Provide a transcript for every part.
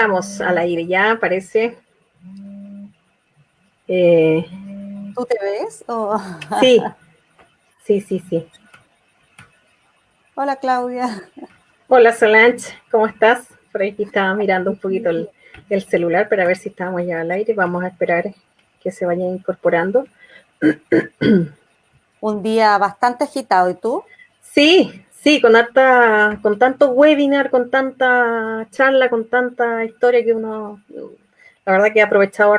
estamos al aire ya, parece. ¿Tú te ves? Sí, sí. Hola, Claudia. Hola Solange, ¿cómo estás? Por aquí estaba mirando un poquito el celular para ver si estábamos ya al aire. Vamos a esperar que se vaya incorporando. Un día bastante agitado, ¿y tú? Sí, con tanto webinar, con tanta charla, con tanta historia que uno, la verdad que he aprovechado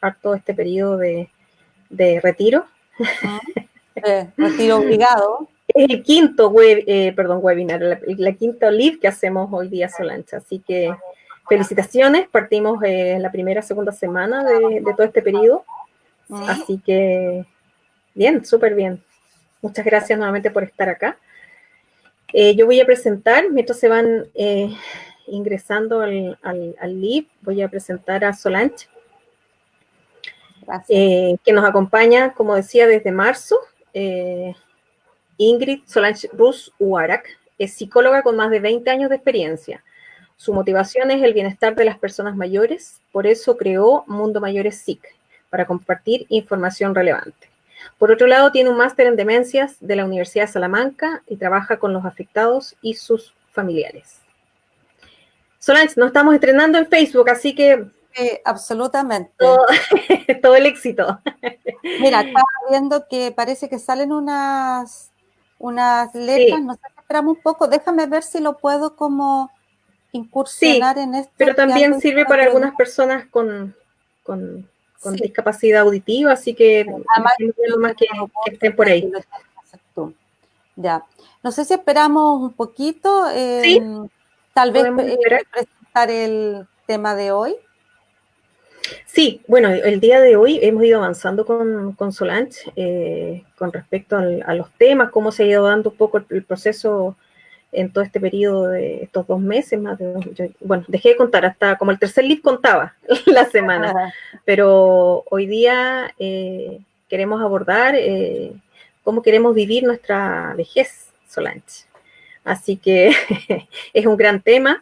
harto este periodo de retiro. Retiro obligado. Es el quinto webinar, la quinta live que hacemos hoy día, Solancha. Así que felicitaciones, partimos la primera, segunda semana de todo este periodo. Así que bien, súper bien. Muchas gracias nuevamente por estar acá. Yo voy a presentar, mientras se van ingresando al live, voy a presentar a Solange, que nos acompaña, como decía, desde marzo. Ingrid Solange Rus Uarak es psicóloga con más de 20 años de experiencia. Su motivación es el bienestar de las personas mayores, por eso creó Mundo Mayores SIC, para compartir información relevante. Por otro lado, tiene un máster en demencias de la Universidad de Salamanca y trabaja con los afectados y sus familiares. Solange, nos estamos estrenando en Facebook, así que... Absolutamente. Todo el éxito. Mira, estaba viendo que parece que salen unas letras, Sí. no sé si esperamos un poco, déjame ver si lo puedo como incursionar en esto. Pero también sirve para algunas personas con discapacidad auditiva, así que más que estén por ahí. Ya. No sé si esperamos un poquito, Sí, tal vez presentar el tema de hoy. Sí, bueno, el día de hoy hemos ido avanzando con Solange con respecto a los temas, cómo se ha ido dando un poco el proceso en todo este periodo de estos 2 meses, bueno, dejé de contar, hasta como el tercer live contaba la semana, pero hoy día queremos abordar cómo queremos vivir nuestra vejez, Solange. Así que es un gran tema,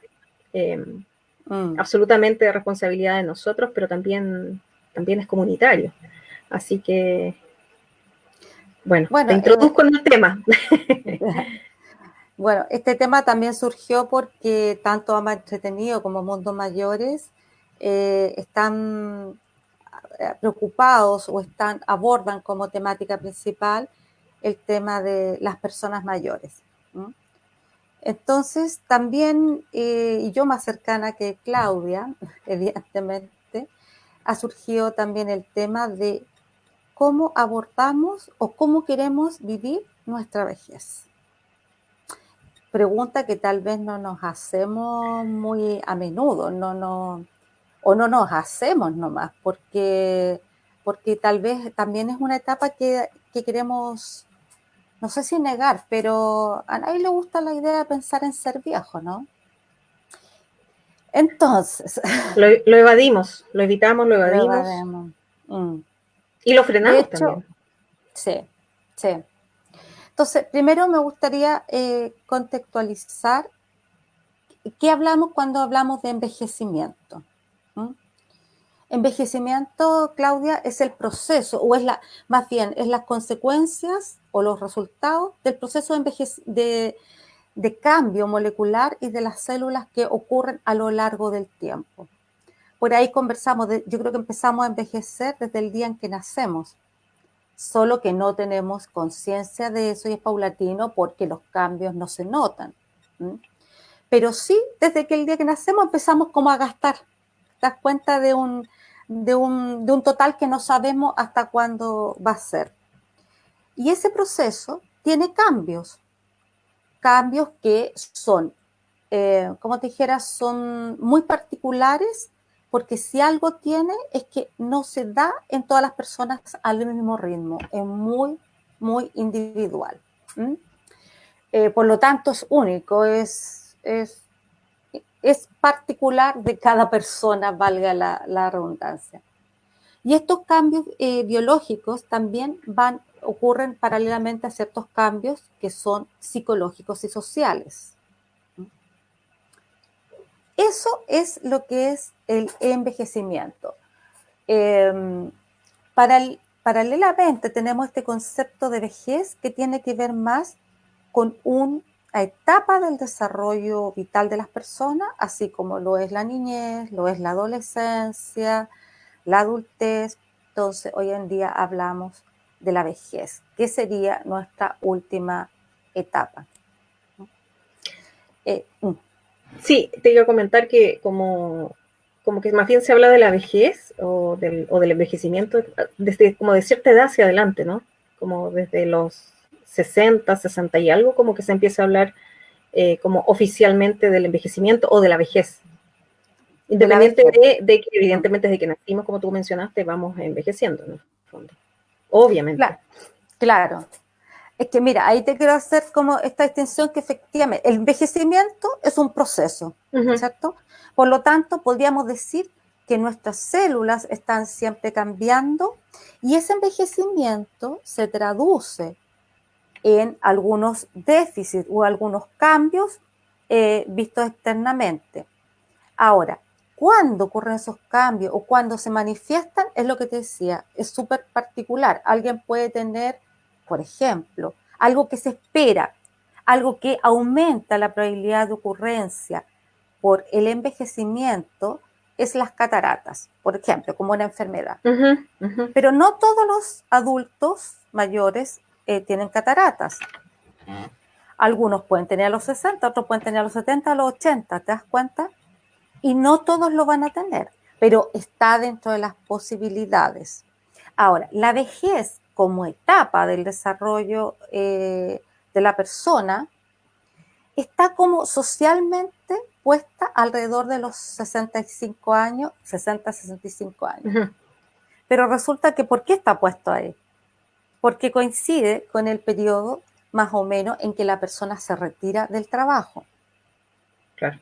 absolutamente de responsabilidad de nosotros, pero también es comunitario. Así que, bueno te introduzco en el tema. Bueno, este tema también surgió porque tanto Ama Entretenido como Mundos Mayores están preocupados o abordan como temática principal el tema de las personas mayores. Entonces, también, y yo más cercana que Claudia, evidentemente, ha surgido también el tema de cómo abordamos o cómo queremos vivir nuestra vejez. Pregunta que tal vez no nos hacemos muy a menudo, o no nos hacemos nomás, porque tal vez también es una etapa que queremos, no sé si negar, pero a nadie le gusta la idea de pensar en ser viejo, ¿no? Entonces... Lo evadimos, lo evitamos, lo evadimos. Y lo frenamos de hecho, también. Sí. Entonces, primero me gustaría contextualizar qué hablamos cuando hablamos de envejecimiento. Envejecimiento, Claudia, es el proceso, o es más bien, es las consecuencias o los resultados del proceso de cambio molecular y de las células que ocurren a lo largo del tiempo. Por ahí conversamos, yo creo que empezamos a envejecer desde el día en que nacemos, solo que no tenemos conciencia de eso y es paulatino porque los cambios no se notan. Pero sí, desde que el día que nacemos empezamos como a gastar. Te das cuenta de un total que no sabemos hasta cuándo va a ser. Y ese proceso tiene cambios que son, como te dijera, son muy particulares, porque si algo tiene es que no se da en todas las personas al mismo ritmo, es muy, muy individual. Por lo tanto, es único, es particular de cada persona, valga la redundancia. Y estos cambios biológicos también ocurren paralelamente a ciertos cambios que son psicológicos y sociales. Eso es lo que es el envejecimiento. Paralelamente tenemos este concepto de vejez que tiene que ver más con una etapa del desarrollo vital de las personas, así como lo es la niñez, lo es la adolescencia, la adultez. Entonces, hoy en día hablamos de la vejez, que sería nuestra última etapa. Sí, te iba a comentar que como que más bien se habla de la vejez o del envejecimiento desde como de cierta edad hacia adelante, ¿no? Como desde los 60, 60 y algo, como que se empieza a hablar como oficialmente del envejecimiento o de la vejez. De la Independiente vejez. de que evidentemente desde que nacimos, como tú mencionaste, vamos envejeciendo, en el fondo. Obviamente. Claro. Es que mira, ahí te quiero hacer como esta distinción que efectivamente el envejecimiento es un proceso, ¿cierto? Por lo tanto, podríamos decir que nuestras células están siempre cambiando y ese envejecimiento se traduce en algunos déficits o algunos cambios vistos externamente. Ahora, ¿cuándo ocurren esos cambios o cuándo se manifiestan? Es lo que te decía, es súper particular. Alguien puede tener, por ejemplo, algo que se espera, algo que aumenta la probabilidad de ocurrencia por el envejecimiento, es las cataratas, por ejemplo, como una enfermedad. Pero no todos los adultos mayores tienen cataratas. Algunos pueden tener a los 60, otros pueden tener a los 70, a los 80, ¿te das cuenta? Y no todos lo van a tener, pero está dentro de las posibilidades. Ahora, la vejez como etapa del desarrollo de la persona está como socialmente puesta alrededor de los 65 años, 60, 65 años. Pero resulta que ¿por qué está puesto ahí? Porque coincide con el periodo más o menos en que la persona se retira del trabajo. Claro.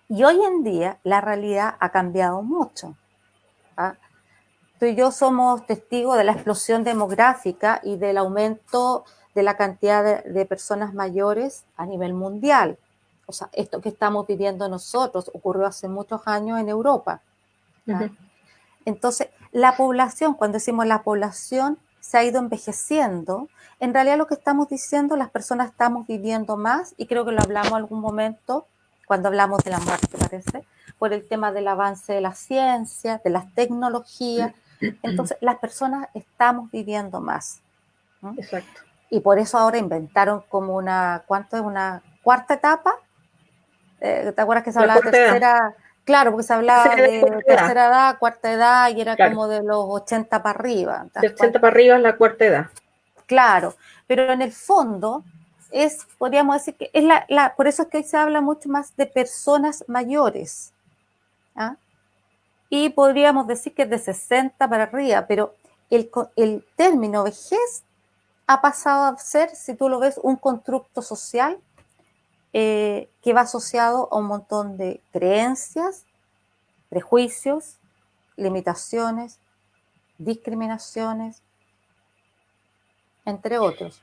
Y hoy en día la realidad ha cambiado mucho. ¿Ah? Tú y yo somos testigos de la explosión demográfica y del aumento de la cantidad de personas mayores a nivel mundial. O sea, esto que estamos viviendo nosotros ocurrió hace muchos años en Europa. ¿Ah? Entonces, la población, cuando decimos la población se ha ido envejeciendo, en realidad lo que estamos diciendo, las personas estamos viviendo más, y creo que lo hablamos en algún momento, cuando hablamos de la muerte, parece, por el tema del avance de la ciencia, de las tecnologías. Entonces, las personas estamos viviendo más. ¿No? Exacto. Y por eso ahora inventaron como ¿cuánto es? Una cuarta etapa. ¿Te acuerdas que se hablaba de tercera? Edad. Claro, porque se hablaba de tercera edad, cuarta edad, y era como de los 80 para arriba. De 80 para arriba es la cuarta edad. Claro, pero en el fondo podríamos decir que es por eso es que hoy se habla mucho más de personas mayores. ¿Ah? Y podríamos decir que es de 60 para arriba, pero el término vejez ha pasado a ser, si tú lo ves, un constructo social que va asociado a un montón de creencias, prejuicios, limitaciones, discriminaciones, entre otros.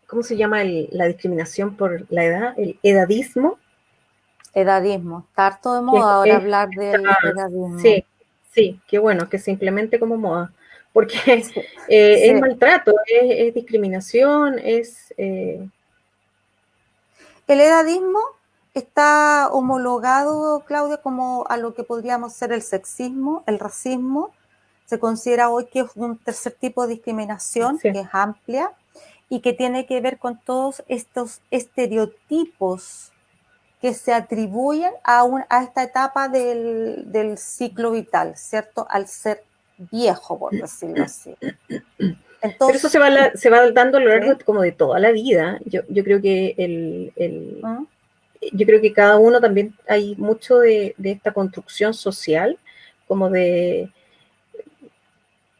¿Cómo se llama la discriminación por la edad? El edadismo. Edadismo. Está harto de moda ahora hablar del edadismo. Sí, sí, qué bueno, que se implemente como moda, porque sí, es maltrato, es discriminación, es... El edadismo está homologado, Claudia, como a lo que podríamos ser el sexismo, el racismo. Se considera hoy que es un tercer tipo de discriminación, sí, que es amplia y que tiene que ver con todos estos estereotipos que se atribuyen a esta etapa del ciclo vital, ¿cierto? Al ser viejo, por decirlo así. Entonces, pero eso se va dando a lo largo, ¿sí?, como de toda la vida. Yo creo que yo creo que cada uno también hay mucho de esta construcción social, como de,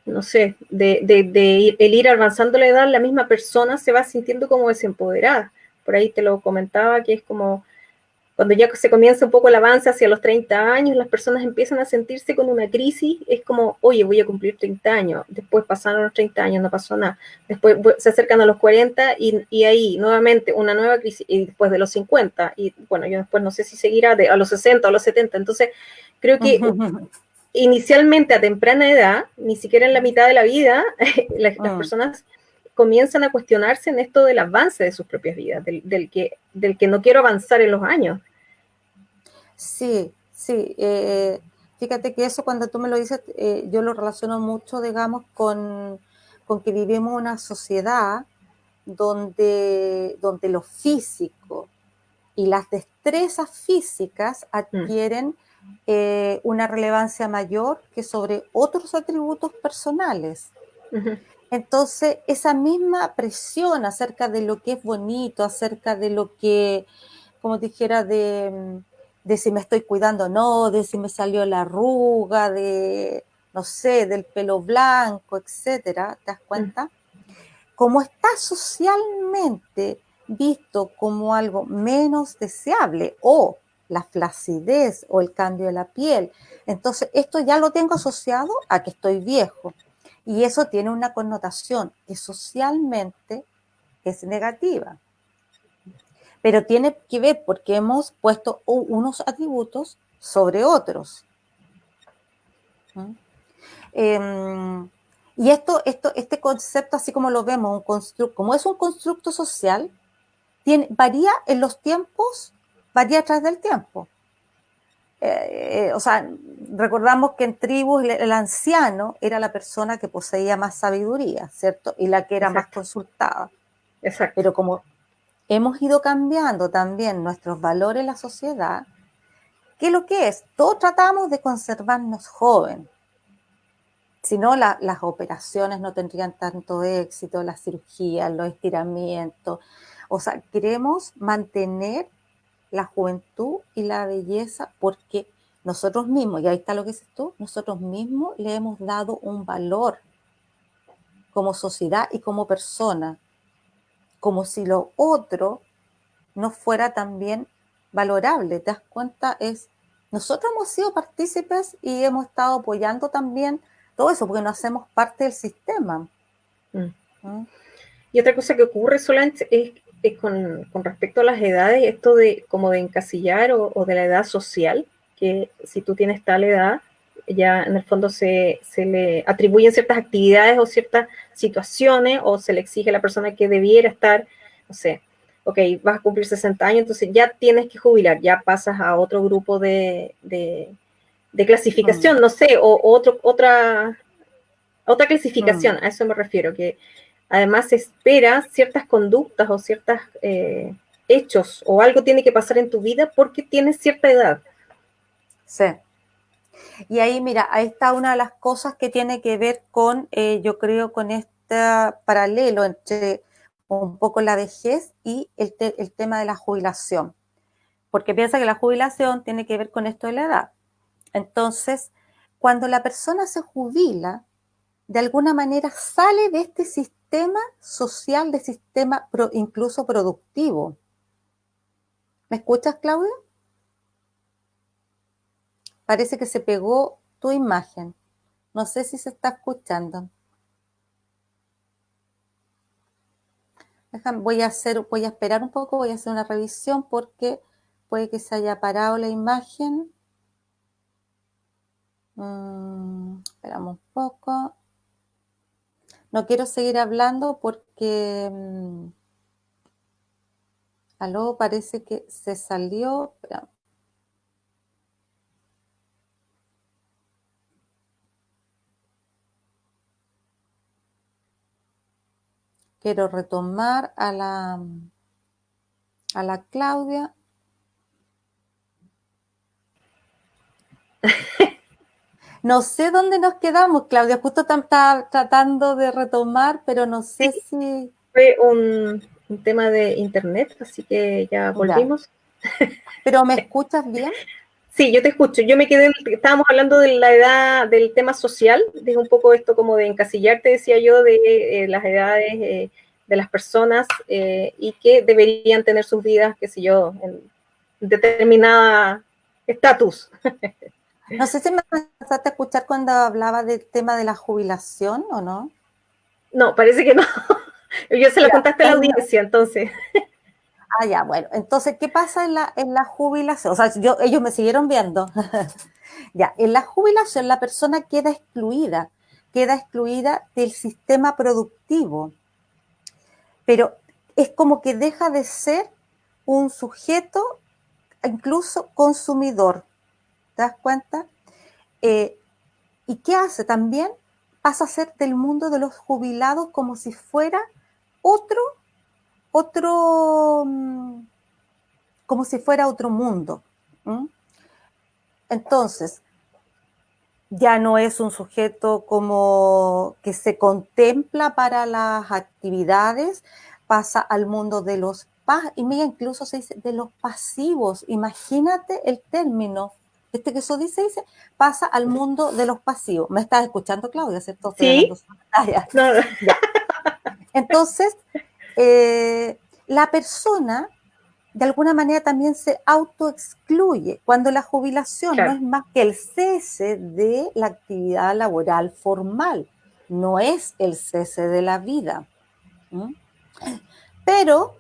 no sé, el ir avanzando la edad, la misma persona se va sintiendo como desempoderada. Por ahí te lo comentaba, que es como, cuando ya se comienza un poco el avance hacia los 30 años, las personas empiezan a sentirse con una crisis, es como, oye, voy a cumplir 30 años, después pasaron los 30 años, no pasó nada, después se acercan a los 40 y ahí nuevamente una nueva crisis, y después de los 50, y bueno, yo después no sé si seguirá a los 60 o a los 70, entonces creo que inicialmente a temprana edad, ni siquiera en la mitad de la vida, las personas comienzan a cuestionarse en esto del avance de sus propias vidas, del que no quiero avanzar en los años. Sí, sí. Fíjate que eso cuando tú me lo dices, yo lo relaciono mucho, digamos, con que vivimos una sociedad donde lo físico y las destrezas físicas adquieren una relevancia mayor que sobre otros atributos personales. Entonces, esa misma presión acerca de lo que es bonito, acerca de lo que, como dijera, de si me estoy cuidando o no, de si me salió la arruga, de, no sé, del pelo blanco, etcétera, ¿te das cuenta? Como está socialmente visto como algo menos deseable, o la flacidez o el cambio de la piel, entonces esto ya lo tengo asociado a que estoy viejo, y eso tiene una connotación que socialmente es negativa, pero tiene que ver porque hemos puesto unos atributos sobre otros. Y este concepto, así como lo vemos, como es un constructo social, varía en los tiempos, varía a través del tiempo. O sea, recordamos que en tribus el anciano era la persona que poseía más sabiduría, ¿cierto? Y la que era más consultada. Exacto. Pero como hemos ido cambiando también nuestros valores en la sociedad, ¿qué es lo que es? Todos tratamos de conservarnos jóvenes. Si no, las operaciones no tendrían tanto éxito, las cirugías, los estiramientos. O sea, queremos mantener la juventud y la belleza porque nosotros mismos, y ahí está lo que dices tú, nosotros mismos le hemos dado un valor como sociedad y como persona, como si lo otro no fuera también valorable. ¿Te das cuenta? Nosotros hemos sido partícipes y hemos estado apoyando también todo eso, porque no hacemos parte del sistema. Y otra cosa que ocurre, Solange, es con respecto a las edades, esto de como de encasillar o de la edad social, que si tú tienes tal edad, ya en el fondo se le atribuyen ciertas actividades o ciertas situaciones, o se le exige a la persona que debiera estar, no sé, ok, vas a cumplir 60 años, entonces ya tienes que jubilar, ya pasas a otro grupo de clasificación, no sé, o otra clasificación, a eso me refiero, que además se espera ciertas conductas o ciertos hechos o algo tiene que pasar en tu vida porque tienes cierta edad. Sí. Y ahí, mira, ahí está una de las cosas que tiene que ver con, yo creo, con este paralelo entre un poco la vejez y el tema de la jubilación. Porque piensa que la jubilación tiene que ver con esto de la edad. Entonces, cuando la persona se jubila, de alguna manera sale de este sistema social, de sistema incluso productivo. ¿Me escuchas, Claudia? Parece que se pegó tu imagen. No sé si se está escuchando. Voy a esperar un poco, voy a hacer una revisión porque puede que se haya parado la imagen. Esperamos un poco. No quiero seguir hablando porque aló, parece que se salió. Espera. Quiero retomar a la Claudia. No sé dónde nos quedamos, Claudia. Justo estaba tratando de retomar, pero no sé si... Fue un tema de internet, así que ya volvimos. Ya. ¿Pero me escuchas bien? Sí, yo te escucho. Yo me quedé, estábamos hablando de la edad, del tema social, de un poco esto como de encasillarte, decía yo, de las edades de las personas y que deberían tener sus vidas, qué sé yo, determinada estatus. No sé si me empezaste a escuchar cuando hablaba del tema de la jubilación o no. No, parece que no. Yo se lo Ya, contaste a la audiencia, entonces. ya, bueno. Entonces, ¿qué pasa en la jubilación? O sea, ellos me siguieron viendo. Ya, en la jubilación la persona queda excluida del sistema productivo, pero es como que deja de ser un sujeto, incluso consumidor. ¿Te das cuenta? ¿Y qué hace? También pasa a ser del mundo de los jubilados como si fuera otro, otro, como si fuera otro mundo. ¿Mm? Entonces, ya no es un sujeto como que se contempla para las actividades, pasa al mundo de los y mira, incluso se dice de los pasivos. Imagínate el término. Que eso dice, pasa al mundo de los pasivos. ¿Me estás escuchando, Claudia? ¿Cierto? Estoy hablando. Sí. No, no. Ya. Entonces, la persona de alguna manera también se autoexcluye, cuando la jubilación no Claro. es más que el cese de la actividad laboral formal, no es el cese de la vida. ¿Mm? Pero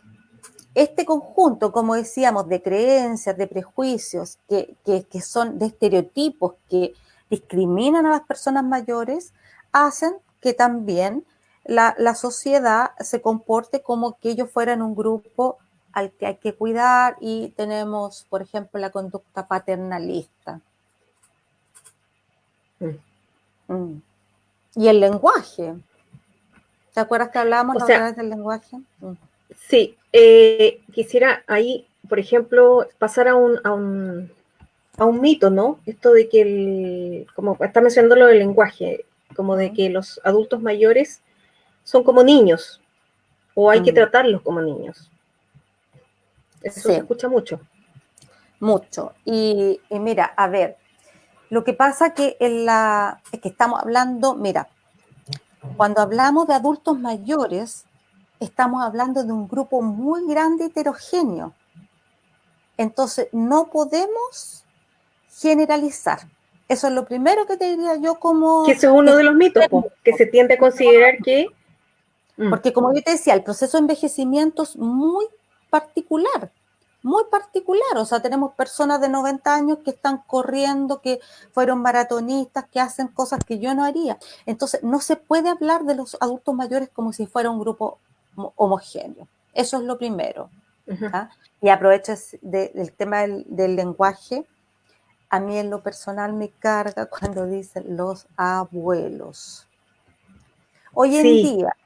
este conjunto, como decíamos, de creencias, de prejuicios, que son de estereotipos que discriminan a las personas mayores, hacen que también la sociedad se comporte como que ellos fueran un grupo al que hay que cuidar, y tenemos, por ejemplo, la conducta paternalista. Mm. Y el lenguaje. ¿Te acuerdas que hablábamos O la otra sea, vez del lenguaje? sí, quisiera ahí, por ejemplo, pasar a un mito, ¿no? Esto de que, como está mencionando lo del lenguaje, como de que los adultos mayores son como niños, o hay que tratarlos como niños. Eso se Sí, escucha mucho. mucho. Y mira, a ver, lo que pasa que es que estamos hablando, mira, cuando hablamos de adultos mayores, estamos hablando de un grupo muy grande, heterogéneo. Entonces, no podemos generalizar. Eso es lo primero que te diría yo, Que como ese es uno de los mitos, po, que se tiende a considerar que... porque como yo te decía, el proceso de envejecimiento es particular, muy particular. O sea, tenemos personas de 90 años que están corriendo, que fueron maratonistas, que hacen cosas que yo no haría. Entonces, no se puede hablar de los adultos mayores como si fuera un grupo homogéneo. Eso es lo primero. ¿Ah? Y aprovecho del tema del lenguaje. A mí en lo personal me carga cuando dicen los abuelos. Hoy en Sí, día,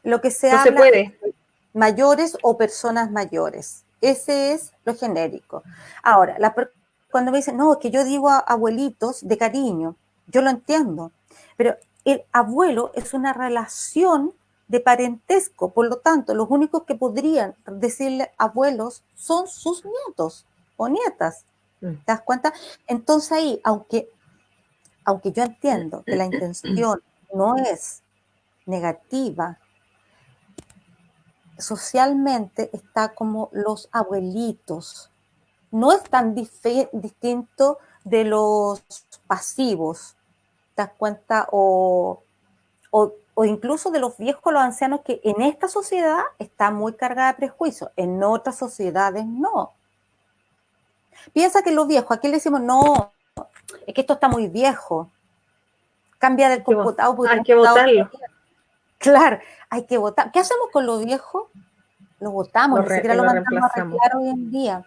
lo que se no se habla puede. es de mayores o personas mayores. Ese es lo genérico. Ahora, cuando me dicen, no, es que yo digo abuelitos de cariño, yo lo entiendo, pero el abuelo es una relación de parentesco, por lo tanto, los únicos que podrían decirle abuelos son sus nietos o nietas. ¿Te das cuenta? Entonces ahí, aunque yo entiendo que la intención no es negativa, socialmente está como los abuelitos. No es tan distinto de los pasivos, ¿te das cuenta? O incluso de los viejos, los ancianos, que en esta sociedad está muy cargada de prejuicios, en otras sociedades no. Piensa que los viejos, aquí le decimos, no, es que esto está muy viejo, cambia del computador porque tu Hay que computador está votarlo. viejo. Claro, hay que votar. ¿Qué hacemos con los viejos? Lo votamos, ni siquiera lo Lo mandamos a reemplazamos. arreglar hoy en día.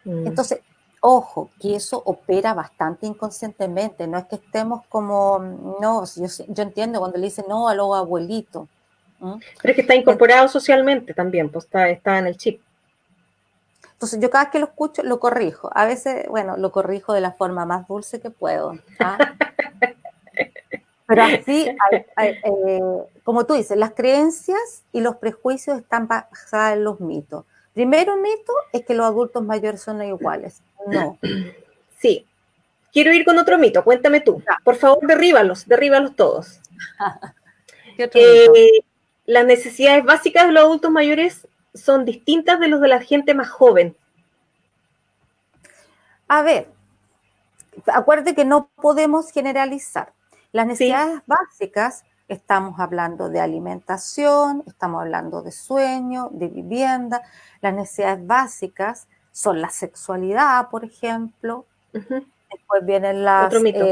Entonces, ojo, que eso opera bastante inconscientemente, no es que estemos como, no, yo entiendo cuando le dicen no a los abuelitos. Pero es que está incorporado socialmente también, pues está en el chip. Entonces, yo cada vez que lo escucho, lo corrijo. A veces, bueno, lo corrijo de la forma más dulce que puedo. Pero así, como tú dices, las creencias y los prejuicios están basados en los mitos. Primero mito es que los adultos mayores son iguales. No. Sí. Quiero ir con otro mito, cuéntame tú. Por favor, derríbalos todos. ¿Qué otro mito? Las necesidades básicas de los adultos mayores son distintas de los de la gente más joven. A ver, acuérdate que no podemos generalizar. Las Sí. necesidades básicas, estamos hablando de alimentación, estamos hablando de sueño, de vivienda. Las necesidades básicas son la sexualidad, por ejemplo. Ujú. Después vienen Otro mito.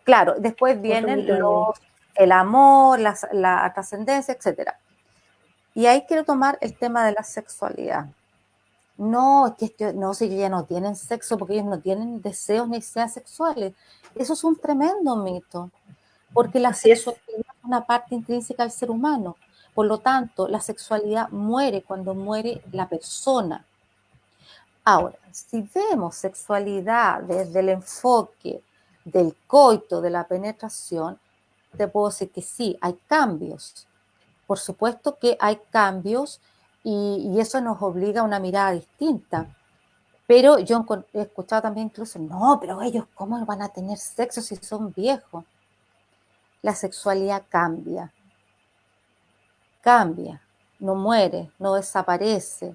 claro, después Otro vienen mito del mundo. el amor, la trascendencia, etcétera. Y ahí quiero tomar el tema de la sexualidad. No, es que no, si ellos ya no tienen sexo porque ellos no tienen deseos ni necesidades sexuales. Eso es un tremendo mito, porque la Así es. sexualidad es una parte intrínseca del ser humano. Por lo tanto, la sexualidad muere cuando muere la persona. Ahora, si vemos sexualidad desde el enfoque del coito, de la penetración, te puedo decir que sí, hay cambios. Por supuesto que hay cambios y eso nos obliga a una mirada distinta. Pero yo he escuchado también incluso, no, pero ellos ¿cómo van a tener sexo si son viejos? La sexualidad cambia, no muere, no desaparece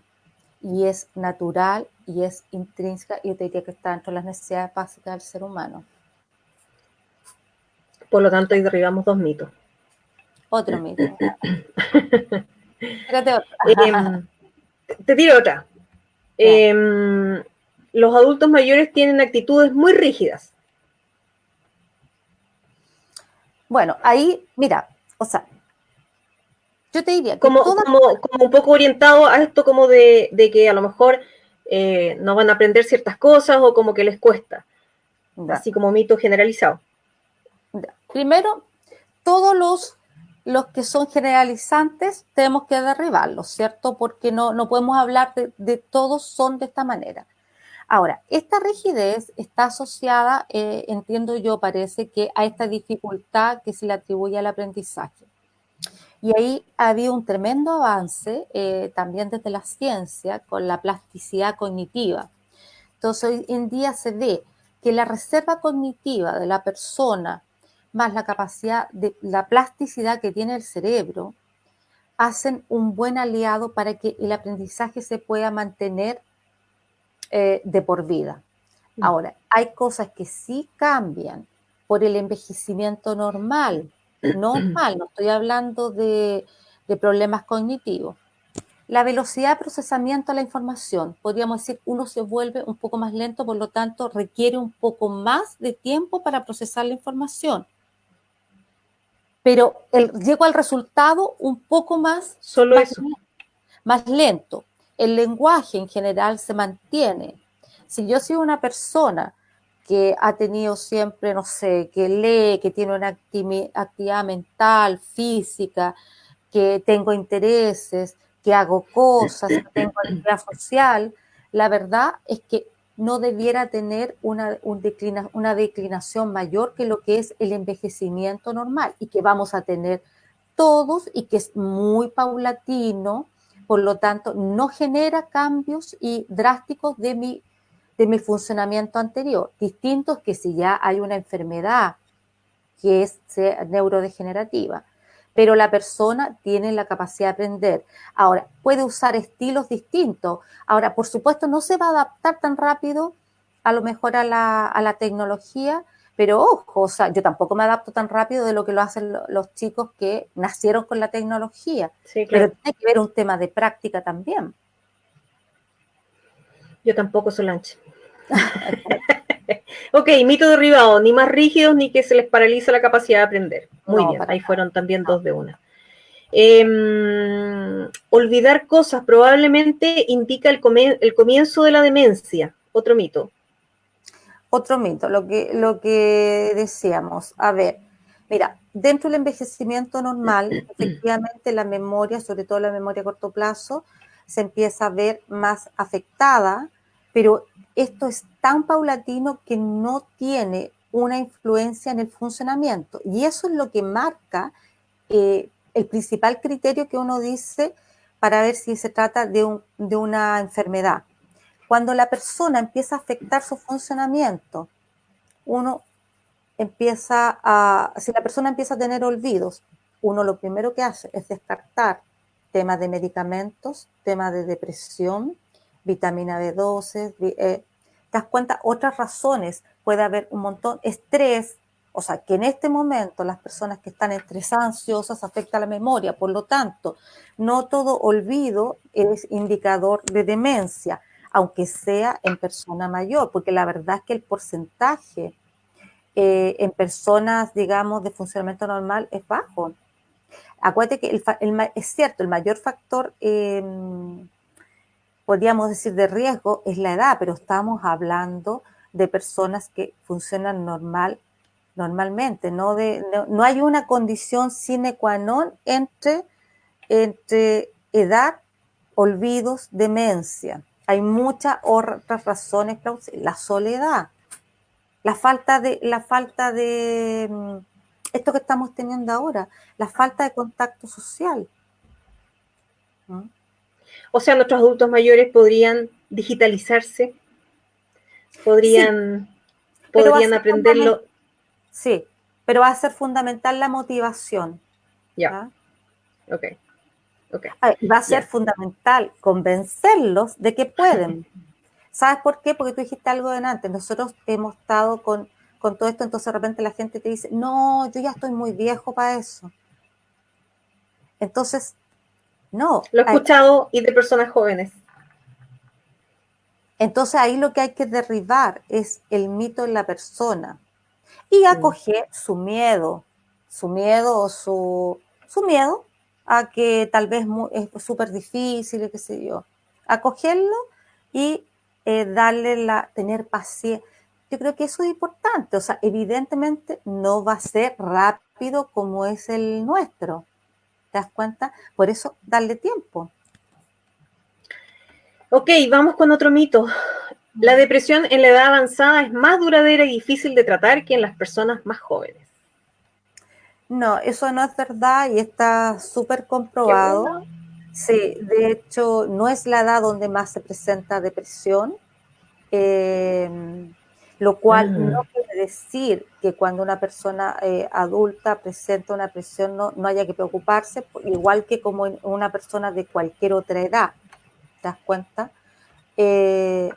y es natural y es intrínseca y yo te diría que está dentro de las necesidades básicas del ser humano. Por lo tanto, ahí derribamos dos mitos. Otro mito. Espérate otro. Te tiro otra. Ya. Los adultos mayores tienen actitudes muy rígidas. Bueno, ahí, mira, o sea, yo te diría que Como, todas... como un poco orientado a esto como de que a lo mejor no van a aprender ciertas cosas o como que les cuesta. Ya, Así como mito generalizado. ya. Primero, todos los que son generalizantes tenemos que derribarlos, ¿cierto? Porque no podemos hablar de todos son de esta manera. Ahora, esta rigidez está asociada, entiendo yo, parece que a esta dificultad que se le atribuye al aprendizaje. Y ahí ha habido un tremendo avance también desde la ciencia con la plasticidad cognitiva. Entonces, hoy en día se ve que la reserva cognitiva de la persona más la capacidad de la plasticidad que tiene el cerebro hacen un buen aliado para que el aprendizaje se pueda mantener de por vida. Ahora, hay cosas que sí cambian por el envejecimiento normal, no estoy hablando de problemas cognitivos. La velocidad de procesamiento de la información, podríamos decir, uno se vuelve un poco más lento, por lo tanto requiere un poco más de tiempo para procesar la información. Pero llego al resultado un poco Solo eso. más lento. El lenguaje en general se mantiene. Si yo soy una persona que ha tenido siempre, no sé, que lee, que tiene una actividad mental, física, que tengo intereses, que hago cosas, que tengo actividad social, la verdad es que no debiera tener una declinación mayor que lo que es el envejecimiento normal y que vamos a tener todos y que es muy paulatino, por lo tanto no genera cambios y drásticos de mi funcionamiento anterior, distintos que si ya hay una enfermedad que es neurodegenerativa, pero la persona tiene la capacidad de aprender. Ahora, puede usar estilos distintos. Ahora, por supuesto, no se va a adaptar tan rápido a lo mejor a la tecnología, pero ojo, o sea, yo tampoco me adapto tan rápido de lo que lo hacen los chicos que nacieron con la tecnología, Sí, pero claro. tiene que ver un tema de práctica también. Yo tampoco, Solange. Ok, mito derribado. Ni más rígidos ni que se les paraliza la capacidad de aprender. Muy No, bien, para ahí nada. fueron también No. dos de una. Olvidar cosas probablemente indica el comienzo de la demencia. Otro mito. Otro mito, lo que decíamos. A ver, mira, dentro del envejecimiento normal, efectivamente la memoria, sobre todo la memoria a corto plazo, se empieza a ver más afectada, pero esto es tan paulatino que no tiene una influencia en el funcionamiento. Y eso es lo que marca el principal criterio que uno dice para ver si se trata de una enfermedad. Cuando la persona empieza a afectar su funcionamiento, uno si la persona empieza a tener olvidos, uno lo primero que hace es descartar temas de medicamentos, temas de depresión, vitamina B12, ¿Te das cuenta? Otras razones, puede haber un montón, estrés, o sea, que en este momento las personas que están estresadas, ansiosas, afecta la memoria, por lo tanto, no todo olvido es indicador de demencia, aunque sea en persona mayor, porque la verdad es que el porcentaje en personas, digamos, de funcionamiento normal es bajo. Acuérdate que es cierto, el mayor factor, podríamos decir, de riesgo es la edad, pero estamos hablando de personas que funcionan normalmente, no hay una condición sine qua non entre edad, olvidos, demencia. Hay muchas otras razones plausibles. La soledad, la falta de esto que estamos teniendo ahora, la falta de contacto social. ¿Mm? O sea, nuestros adultos mayores podrían digitalizarse, Sí, podrían, pero va a podrían ser fundamental, aprenderlo. sí, pero va a ser fundamental la motivación. Ya, ¿Ya? ok, ok, Va a ser ya. fundamental convencerlos de que pueden. ¿Sabes por qué? Porque tú dijiste algo de antes. Nosotros hemos estado con todo esto, entonces de repente la gente te dice, no, yo ya estoy muy viejo para eso. Entonces, no. Lo he escuchado y de personas jóvenes. Entonces ahí lo que hay que derribar es el mito en la persona y Mm. acoger su miedo o su miedo a que tal vez es súper difícil, qué sé yo. Acogerlo y tener paciencia. Yo creo que eso es importante. O sea, evidentemente no va a ser rápido como es el nuestro. ¿Te das cuenta? Por eso, darle tiempo. Ok, vamos con otro mito. La depresión en la edad avanzada es más duradera y difícil de tratar que en las personas más jóvenes. No, eso no es verdad y está súper Qué comprobado. bueno. Sí, de hecho, no es la edad donde más se presenta depresión, eh, lo cual no Mm. quiere decir que cuando una persona adulta presenta una depresión no haya que preocuparse, igual que como en una persona de cualquier otra edad. ¿Te das cuenta? Eh,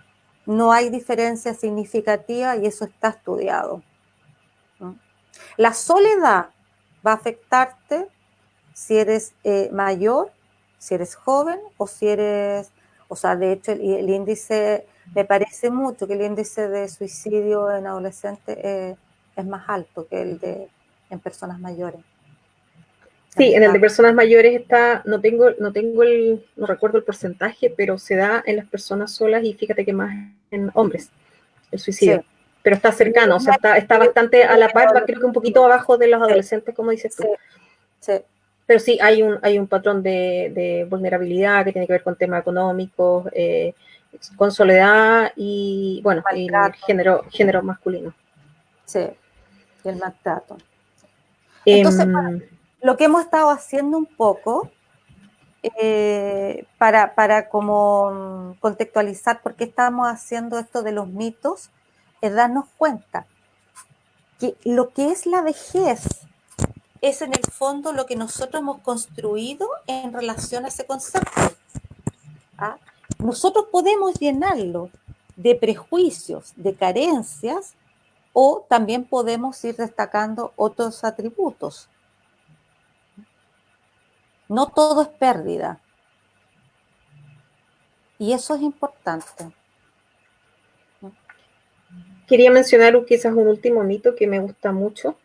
no hay diferencia significativa y eso está estudiado. ¿Mm? La soledad va a afectarte si eres mayor, si eres joven o si eres, o sea, de hecho el índice, me parece mucho que el índice de suicidio en adolescentes es más alto que el de en personas mayores, Sí, en el de lamentable. personas mayores está, no recuerdo el porcentaje, pero se da en las personas solas y fíjate que más en hombres, el Sí, suicidio. Pero está y cercano, o sea, está y- bastante a y la par, creo que un poquito abajo de los sí, adolescentes, como dices sí, tú. sí, Pero sí, hay un patrón de vulnerabilidad que tiene que ver con temas económicos, con soledad y, bueno, el maltrato, género masculino. sí, y el maltrato. Entonces, bueno, Em, lo que hemos estado haciendo un poco para como contextualizar por qué estamos haciendo esto de los mitos, es darnos cuenta que lo que es la vejez es en el fondo lo que nosotros hemos construido en relación a ese concepto. ¿Ah? Nosotros podemos llenarlo de prejuicios, de carencias, o también podemos ir destacando otros atributos. No todo es pérdida, y eso es importante. Quería mencionar quizás un último mito que me gusta mucho,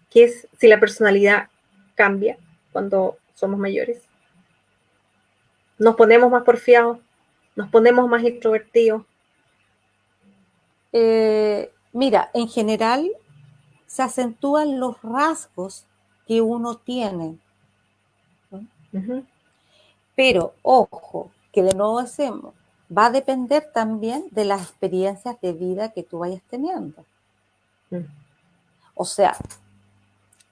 que es si la personalidad cambia cuando somos mayores. Nos ponemos más porfiados, nos ponemos más introvertidos. Mira, en general se acentúan los rasgos que uno tiene, ¿no? Uh-huh. Pero ojo, que de nuevo hacemos, va a depender también de las experiencias de vida que tú vayas teniendo. Uh-huh. O sea,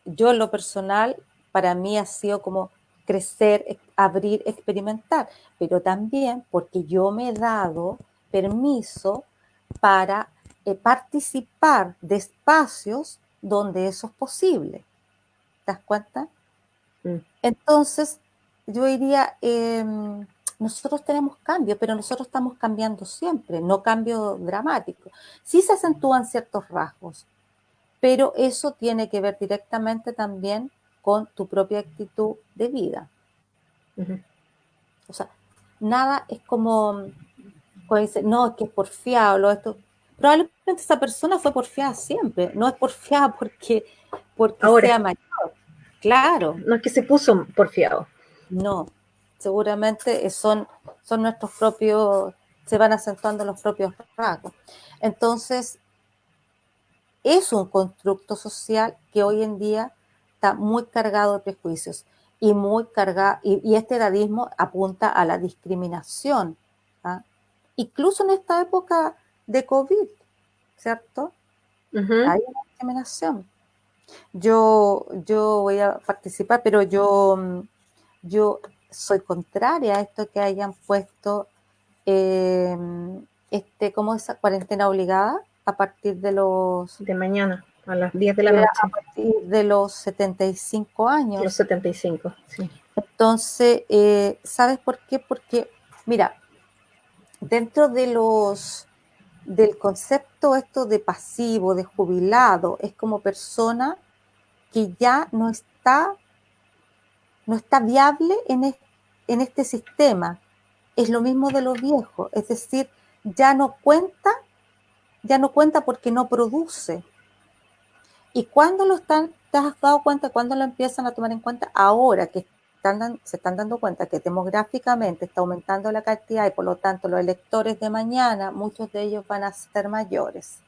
yo en lo personal, para mí ha sido como crecer, abrir, experimentar, pero también porque yo me he dado permiso para participar de espacios donde eso es posible. ¿Te das cuenta? Uh-huh. Entonces, yo diría, nosotros tenemos cambio, pero nosotros estamos cambiando siempre, no cambio dramático. Sí se acentúan ciertos rasgos, pero eso tiene que ver directamente también con tu propia actitud de vida. Ujú. O sea, nada es como cuando dice, no, es que es porfiado, esto. Probablemente esa persona fue porfiada siempre, no es porfiada porque Ahora, sea mayor. Claro, no es que se puso porfiado. no. Seguramente son nuestros propios, se van acentuando los propios rasgos. Entonces, es un constructo social que hoy en día está muy cargado de prejuicios y muy cargado, y este edadismo apunta a la discriminación, ¿ah? Incluso en esta época de COVID, ¿cierto? Ujú. Hay una discriminación. Yo voy a participar, pero yo soy contraria a esto que hayan puesto eh, ¿cómo es esa cuarentena obligada? A partir de los De mañana a las 10 de la a noche, partir de los 75 los años. 75, sí. Entonces, ¿sabes por qué? Porque, mira, dentro del concepto esto de pasivo, de jubilado, es como persona que ya no está viable en este sistema. Es lo mismo de los viejos, es decir, ya no cuenta, ya no cuenta porque no produce. ¿Y cuándo te has dado cuenta, cuándo lo empiezan a tomar en cuenta? Ahora que se están dando cuenta que demográficamente está aumentando la cantidad y por lo tanto los electores de mañana, muchos de ellos van a ser mayores.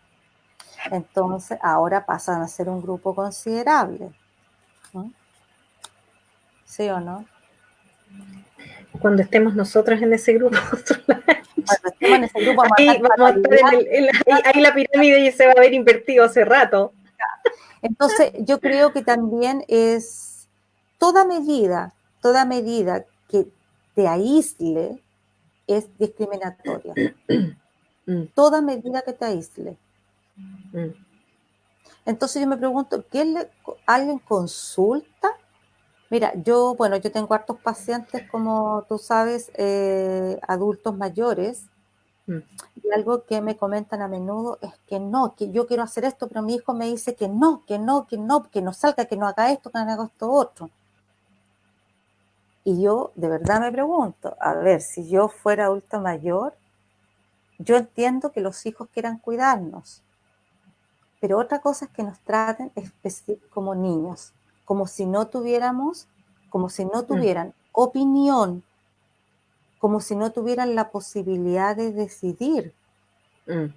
Entonces ahora pasan a ser un grupo considerable. ¿No? ¿Sí o no? Cuando estemos nosotras en ese grupo, Cuando estemos en ese grupo vamos a ahí estar vamos a estar ahí la pirámide se va a haber invertido hace rato. Entonces, yo creo que también es toda medida que te aísle es discriminatoria. Mm, Toda medida que te aísle. mm. Entonces yo me pregunto, ¿alguien consulta? Mira, bueno, yo tengo hartos pacientes, como tú sabes, adultos mayores, Mm. y algo que me comentan a menudo es que no, que yo quiero hacer esto, pero mi hijo me dice que no, que no, que no, que no salga, que no haga esto, que no haga esto otro. Y yo de verdad me pregunto, a ver, si yo fuera adulta mayor, yo entiendo que los hijos quieran cuidarnos, pero otra cosa es que nos traten como niños, como si no tuviéramos, como si no Mm. tuvieran opinión, como si no tuvieran la posibilidad de decidir. Mm.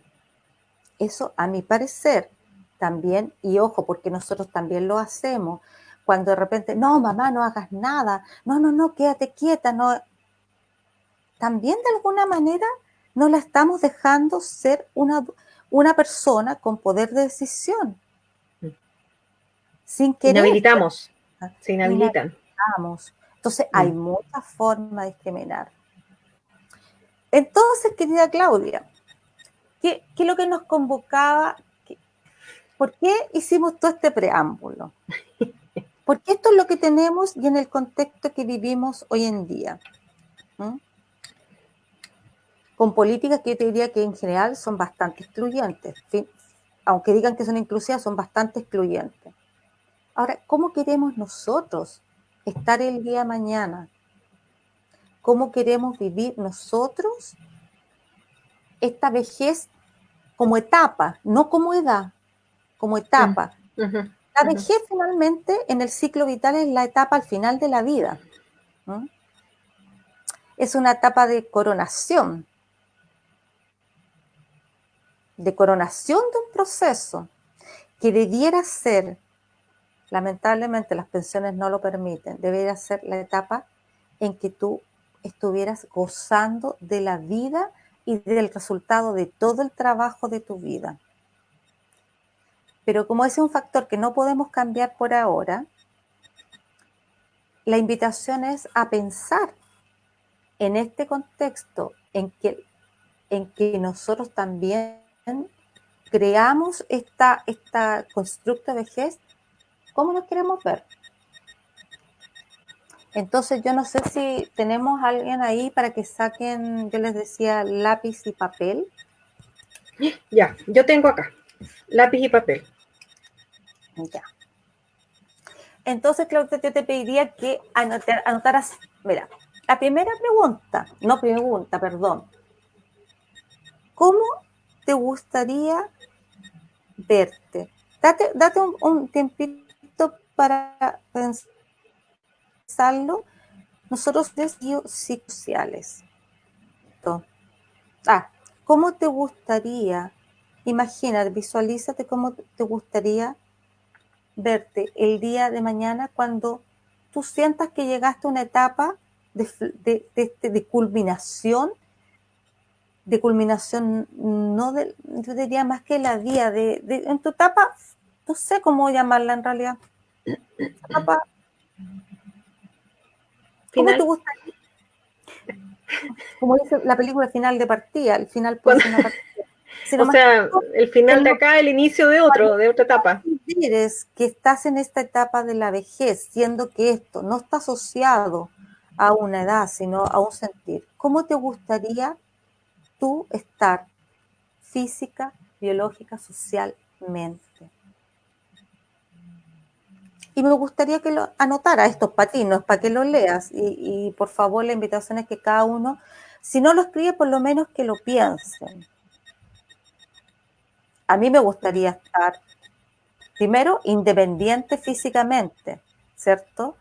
Eso, a mi parecer, también, y ojo, porque nosotros también lo hacemos, cuando de repente, no, mamá, no hagas nada, no, no, no, quédate quieta, no. También de alguna manera no la estamos dejando ser una persona con poder de decisión, Mm. sin querer, Inhabilitamos, se inhabilitan. inhabilitamos. Entonces hay Mm. muchas formas de discriminar. Entonces, querida Claudia, ¿qué es lo que nos convocaba? ¿Por qué hicimos todo este preámbulo? Porque esto es lo que tenemos y en el contexto que vivimos hoy en día. ¿Mm? Con políticas que yo te diría que en general son bastante excluyentes. Aunque digan que son inclusivas, son bastante excluyentes. Ahora, ¿cómo queremos nosotros estar el día de mañana? ¿Cómo queremos vivir nosotros esta vejez como etapa, no como edad, como Mm. etapa? Ujú, La ujú. vejez finalmente en el ciclo vital es la etapa al final de la vida. ¿Mm? Es una etapa de coronación de un proceso que debiera ser, lamentablemente las pensiones no lo permiten, debería ser la etapa en que tú estuvieras gozando de la vida y del resultado de todo el trabajo de tu vida. Pero como ese es un factor que no podemos cambiar por ahora, la invitación es a pensar en este contexto en que nosotros también creamos esta constructo de vejez, ¿cómo nos queremos ver? Entonces yo no sé si tenemos a alguien ahí para que saquen, yo les decía, lápiz y papel. Ya, yo tengo acá lápiz y papel. Ya. Entonces, Claudia, yo te pediría que anotaras, mira, la primera pregunta, perdón. ¿Cómo te gustaría verte? Date un tiempito para pensarlo. Nosotros desafíos psicosociales. ¿Cómo te gustaría? Imagínate, visualízate cómo te gustaría verte el día de mañana cuando tú sientas que llegaste a una etapa de culminación, yo diría más que la vida, en tu etapa, no sé cómo llamarla en realidad, etapa, ¿cómo te Final. gustaría? Como dice la película, final de partida, el final puede Cuando, ser una partida. o Sino más sea, el final de acá, el inicio de otra etapa. consideres que estás en esta etapa de la vejez, siendo que esto no está asociado a una edad, sino a un sentir, ¿cómo te gustaría tú estar física, biológica, socialmente? Y me gustaría que lo anotara estos patinos para que lo leas y por favor la invitación es que cada uno, si no lo escribe, por lo menos que lo piensen. A mí me gustaría estar, primero, independiente físicamente, ¿cierto?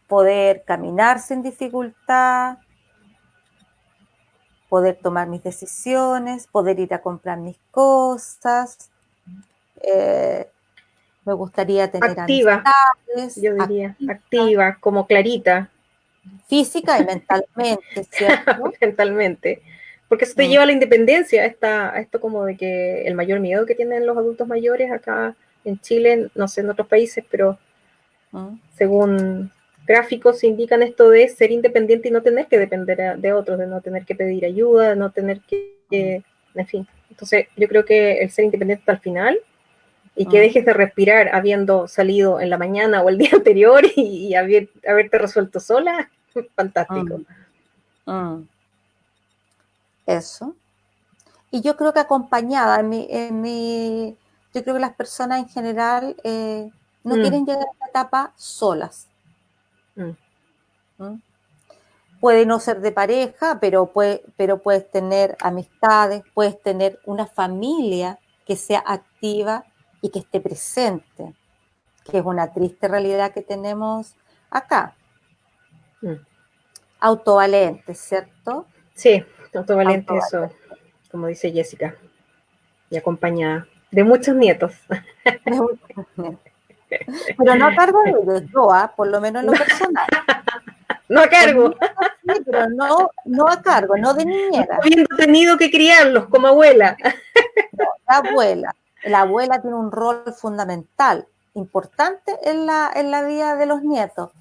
Poder caminar sin dificultad, poder tomar mis decisiones, poder ir a comprar mis cosas. Me gustaría tener Activa, amistades, yo diría, activa, como Clarita. física y mentalmente, ¿cierto? Mentalmente. Porque eso te lleva a la independencia, a esto como de que el mayor miedo que tienen los adultos mayores acá en Chile, no sé en otros países, pero según gráficos indican esto de ser independiente y no tener que depender de otros, de no tener que pedir ayuda, de no tener que, en fin. Entonces yo creo que el ser independiente al final y que dejes de respirar habiendo salido en la mañana o el día anterior y haberte resuelto sola, fantástico. Eso. Y yo creo que acompañada, yo creo que las personas en general no quieren llegar a esta etapa solas. Puede no ser de pareja, pero puedes tener amistades, puedes tener una familia que sea activa y que esté presente, que es una triste realidad que tenemos acá. Autovalente, ¿cierto? Sí, autovalente, eso, como dice Jessica, y acompañada de muchos nietos. Pero no a cargo de ellos, yo, por lo menos en lo personal. No a Con cargo. nietos sí, pero no a cargo, no de No niñera. habiendo tenido que criarlos como abuela. No, la abuela. La abuela tiene un rol fundamental, importante en la vida de los nietos,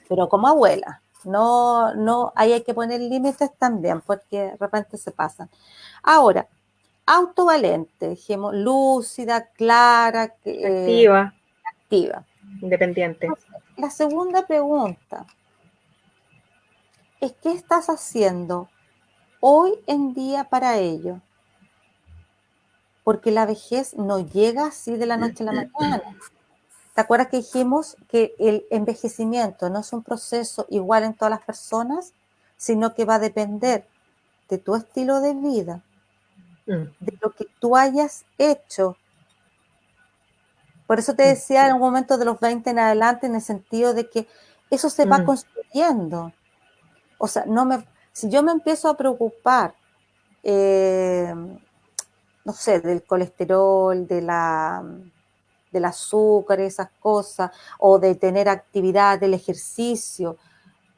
pero como abuela. No, ahí hay que poner límites también, porque de repente se pasan. Ahora, autovalente, dijimos, lúcida, clara, Activa, activa. independiente. La segunda pregunta es, ¿qué estás haciendo hoy en día para ello? Porque la vejez no llega así de la noche a la mañana. ¿Te acuerdas que dijimos que el envejecimiento no es un proceso igual en todas las personas, sino que va a depender de tu estilo de vida, de lo que tú hayas hecho? Por eso te decía en un momento de los 20 en adelante, en el sentido de que eso se va construyendo. O sea, si yo me empiezo a preocupar, no sé, del colesterol, del azúcar, esas cosas, o de tener actividad, del ejercicio,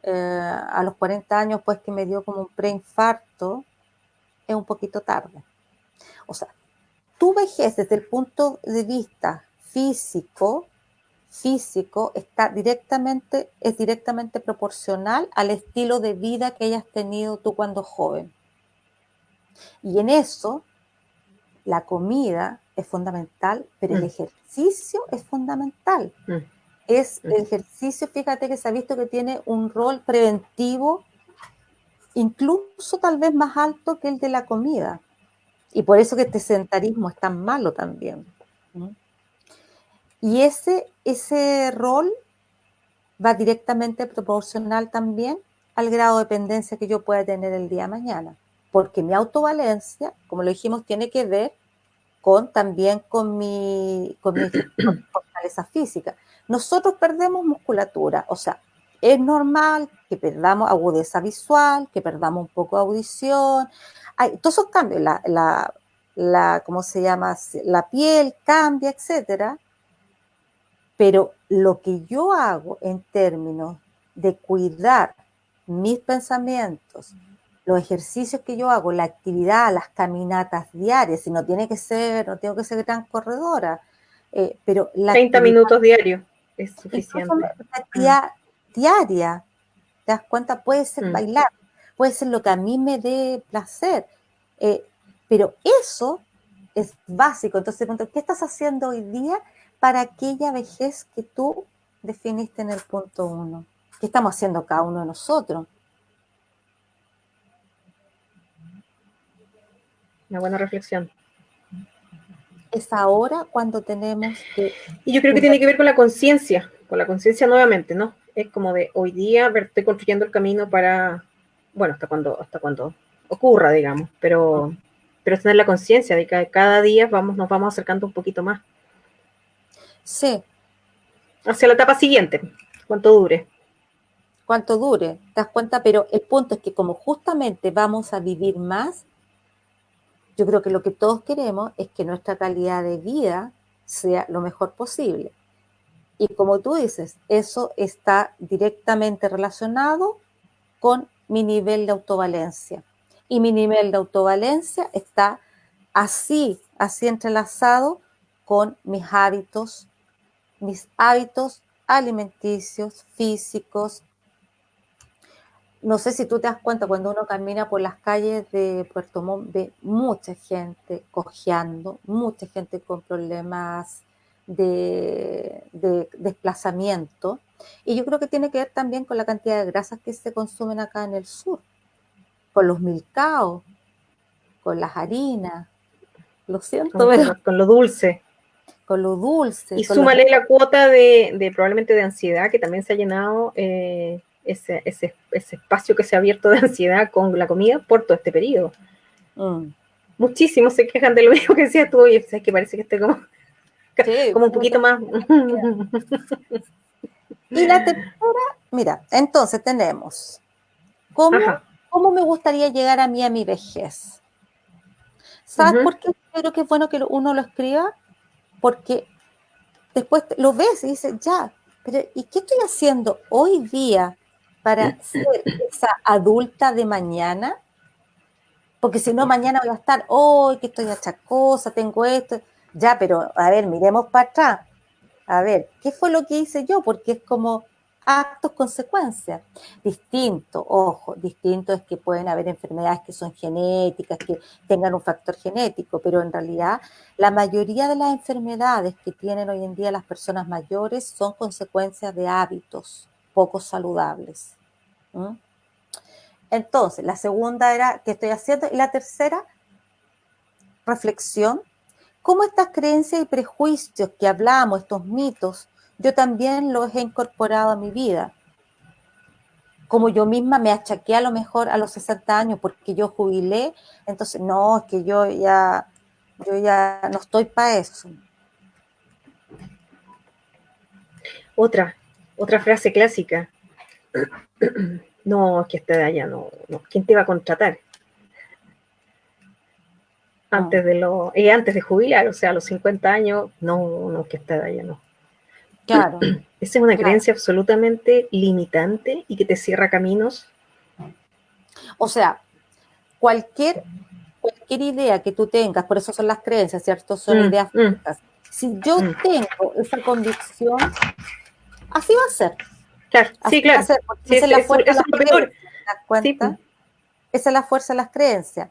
a los 40 años, pues que me dio como un preinfarto, es un poquito tarde. O sea, tu vejez desde el punto de vista físico es directamente proporcional al estilo de vida que hayas tenido tú cuando joven. Y en eso, la comida es fundamental, pero el ejercicio es fundamental. es el ejercicio, fíjate que se ha visto que tiene un rol preventivo, incluso tal vez más alto que el de la comida. Y por eso que este sedentarismo es tan malo también. ¿No? Y ese rol va directamente proporcional también al grado de dependencia que yo pueda tener el día de mañana. Porque mi autovalencia, como lo dijimos, tiene que ver también con mi fortaleza física. Nosotros perdemos musculatura, o sea, es normal que perdamos agudeza visual, que perdamos un poco de audición, hay todos esos cambios, ¿cómo se llama? La piel cambia, etcétera, pero lo que yo hago en términos de cuidar mis pensamientos, los ejercicios que yo hago, la actividad, las caminatas diarias, y no tengo que ser gran corredora, pero la 30 actividad, minutos diarios es incluso suficiente. la actividad diaria, ¿te das cuenta? Puede ser bailar, puede ser lo que a mí me dé placer, pero eso es básico. Entonces, ¿qué estás haciendo hoy día para aquella vejez que tú definiste en el punto 1? ¿Qué estamos haciendo cada uno de nosotros? Una buena reflexión. Es ahora cuando tenemos que... Y yo creo que tiene que ver con la conciencia nuevamente, ¿no? Es como de hoy día estoy construyendo el camino para, bueno, hasta cuando ocurra, digamos, pero tener la conciencia de que cada día nos vamos acercando un poquito más. Sí. Hacia la etapa siguiente, cuánto dure. Cuánto dure, ¿te das cuenta? Pero el punto es que como justamente vamos a vivir más, yo creo que lo que todos queremos es que nuestra calidad de vida sea lo mejor posible. Y como tú dices, eso está directamente relacionado con mi nivel de autovalencia. Y mi nivel de autovalencia está así entrelazado con mis hábitos alimenticios, físicos. No sé si tú te das cuenta, cuando uno camina por las calles de Puerto Montt, ve mucha gente cojeando, mucha gente con problemas de desplazamiento. Y yo creo que tiene que ver también con la cantidad de grasas que se consumen acá en el sur, con los milcaos, con las harinas. Lo siento, pero Con lo dulce. con lo dulce. Y súmale la cuota de probablemente de ansiedad, que también se ha llenado ese espacio que se ha abierto de ansiedad con la comida por todo este periodo. Muchísimos se quejan de lo mismo que decías tú, y es que parece que estoy como, sí, como un poquito más. Y la tercera, mira, entonces tenemos, ¿cómo me gustaría llegar a mí a mi vejez? ¿Sabes por qué creo que es bueno que uno lo escriba? Porque después lo ves y dices, ya, pero ¿y qué estoy haciendo hoy día para ser esa adulta de mañana? Porque si no, mañana voy a estar, que estoy achacosa, tengo esto. Ya, pero a ver, miremos para atrás. A ver, ¿qué fue lo que hice yo? Porque es como actos, consecuencias. Distinto, ojo, distinto es que pueden haber enfermedades que son genéticas, que tengan un factor genético, pero en realidad la mayoría de las enfermedades que tienen hoy en día las personas mayores son consecuencias de hábitos poco saludables. Entonces, la segunda era ¿qué estoy haciendo? Y la tercera, reflexión. ¿Cómo estas creencias y prejuicios que hablamos, estos mitos, yo también los he incorporado a mi vida? Como yo misma me achaqué a lo mejor a los 60 años porque yo jubilé, entonces no, es que yo ya no estoy para eso. Otra frase clásica. No, es que esta de allá no. ¿Quién te va a contratar? Antes de jubilar, o sea, a los 50 años, no, que esta de allá no. Claro. Esa es una creencia absolutamente limitante y que te cierra caminos. O sea, cualquier idea que tú tengas, por eso son las creencias, ¿cierto? Son ideas fijas. Si yo tengo esa convicción, así va a ser. Claro, así sí, claro. Va a ser, porque esa es la fuerza de las creencias, ¿te das cuenta? Sí. Esa es la fuerza de las creencias.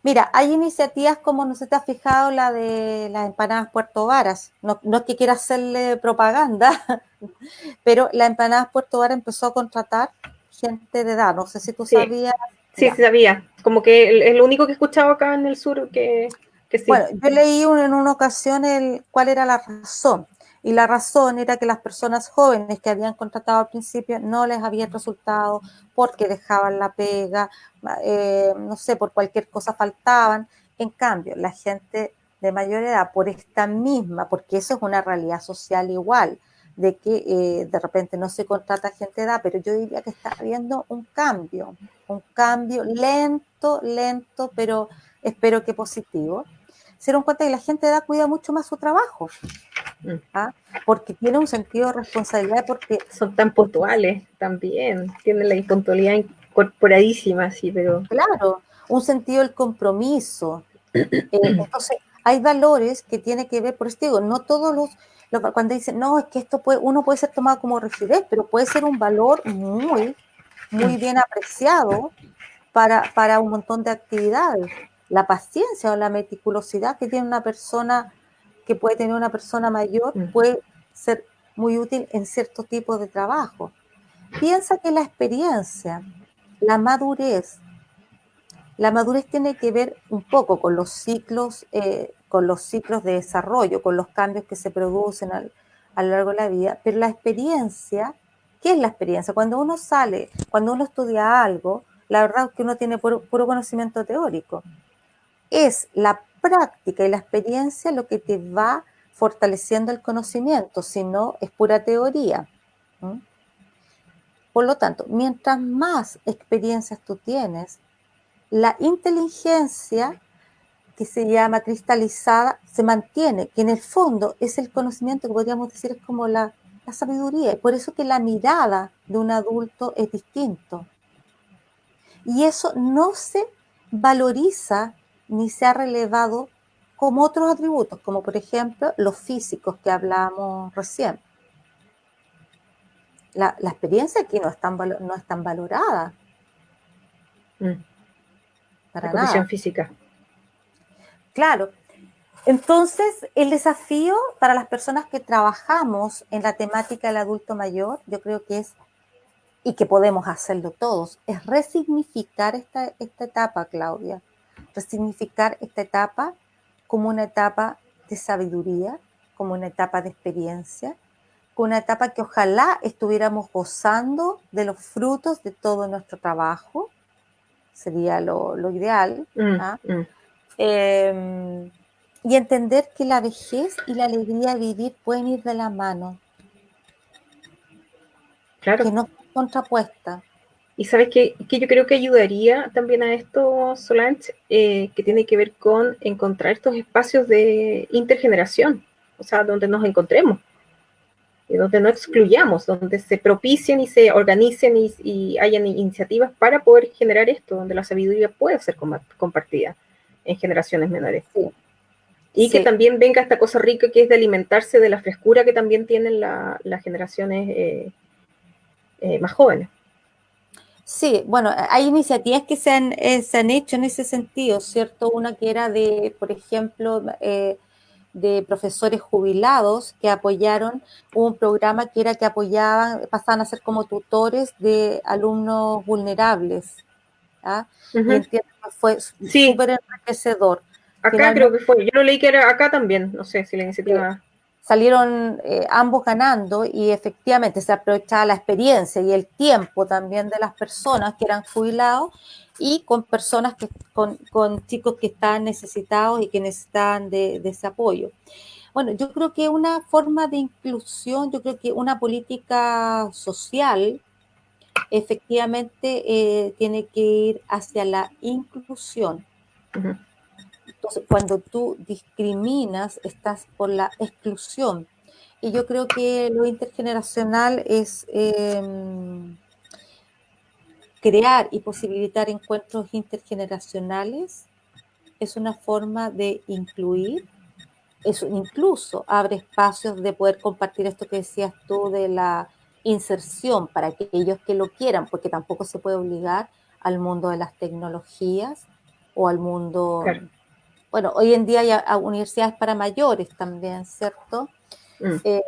Mira, hay iniciativas como, no sé si te has fijado, la de las empanadas Puerto Varas. No, no es que quiera hacerle propaganda, pero la empanadas Puerto Varas empezó a contratar gente de edad. No sé si tú Sí, sabías. sí, Ya. sí sabía. Como que es lo único que he escuchado acá en el sur que sí. Bueno, yo leí en una ocasión cuál era la razón. Y la razón era que las personas jóvenes que habían contratado al principio no les había resultado porque dejaban la pega, no sé, por cualquier cosa faltaban. En cambio, la gente de mayor edad, por esta misma, porque eso es una realidad social igual, de que de repente no se contrata gente de edad, pero yo diría que está habiendo un cambio lento, lento, pero espero que positivo. Se dieron cuenta que la gente de edad cuida mucho más su trabajo, Mm. ¿ah? Porque tiene un sentido de responsabilidad, Son tan porque puntuales también. Tienen la impuntualidad incorporadísima, sí, pero. claro, un sentido del compromiso. Entonces, hay valores que tienen que ver, por eso digo, no todos cuando dicen, no, es que esto uno puede ser tomado como rigidez, pero puede ser un valor muy, muy bien apreciado para un montón de actividades. La paciencia o la meticulosidad que tiene una persona, que puede tener una persona mayor, Mm. puede ser muy útil en ciertos tipos de trabajo. Piensa que la madurez, la madurez tiene que ver un poco con los ciclos de desarrollo, con los cambios que se producen a lo largo de la vida, pero la experiencia, ¿qué es la experiencia? Cuando uno sale, cuando uno estudia algo, la verdad es que uno tiene puro conocimiento teórico. Es la práctica y la experiencia lo que te va fortaleciendo el conocimiento, si no es pura teoría. ¿Mm? Por lo tanto, mientras más experiencias tú tienes, la inteligencia que se llama cristalizada se mantiene, que en el fondo es el conocimiento que podríamos decir es como la sabiduría. Y por eso que la mirada de un adulto es distinto. Y eso no se valoriza ni se ha relevado como otros atributos, como por ejemplo los físicos que hablábamos recién. La experiencia aquí no es tan valorada, Mm. La para condición nada. física. Claro, entonces, el desafío para las personas que trabajamos en la temática del adulto mayor, yo creo que es, y que podemos hacerlo todos, es resignificar esta etapa, Claudia. Resignificar esta etapa como una etapa de sabiduría, como una etapa de experiencia, como una etapa que ojalá estuviéramos gozando de los frutos de todo nuestro trabajo, sería lo ideal. Mm, ¿Ah? mm. Y entender que la vejez y la alegría de vivir pueden ir de la mano, Claro. que no están contrapuestas. Y sabes que yo creo que ayudaría también a esto, Solange, que tiene que ver con encontrar estos espacios de intergeneración, o sea, donde nos encontremos y donde no excluyamos, donde se propicien y se organicen y hayan iniciativas para poder generar esto, donde la sabiduría puede ser compartida en generaciones menores. Sí, Y que sí, también venga esta cosa rica que es de alimentarse de la frescura que también tienen las generaciones más jóvenes. sí. Bueno, hay iniciativas que se han hecho en ese sentido, ¿cierto? Una que era de, por ejemplo, de profesores jubilados que apoyaron un programa que era que apoyaban, pasaban a ser como tutores de alumnos vulnerables. ¿Ah? Uh Y -huh. entiendo que fue Sí, súper enriquecedor. acá creo Finalmente, que fue. Yo lo leí que era acá también. No sé si la iniciativa. salieron ambos ganando y efectivamente se aprovechaba la experiencia y el tiempo también de las personas que eran jubilados y con personas con chicos que estaban necesitados y que necesitaban de ese apoyo. Bueno, yo creo que una forma de inclusión, yo creo que una política social efectivamente tiene que ir hacia la inclusión. Uh -huh. Entonces, cuando tú discriminas, estás por la exclusión. Y yo creo que lo intergeneracional es crear y posibilitar encuentros intergeneracionales, es una forma de incluir, eso incluso abre espacios de poder compartir esto que decías tú de la inserción para aquellos que lo quieran, porque tampoco se puede obligar al mundo de las tecnologías, o al mundo. Claro. Bueno, hoy en día hay universidades para mayores también, ¿cierto? Mm. Eh,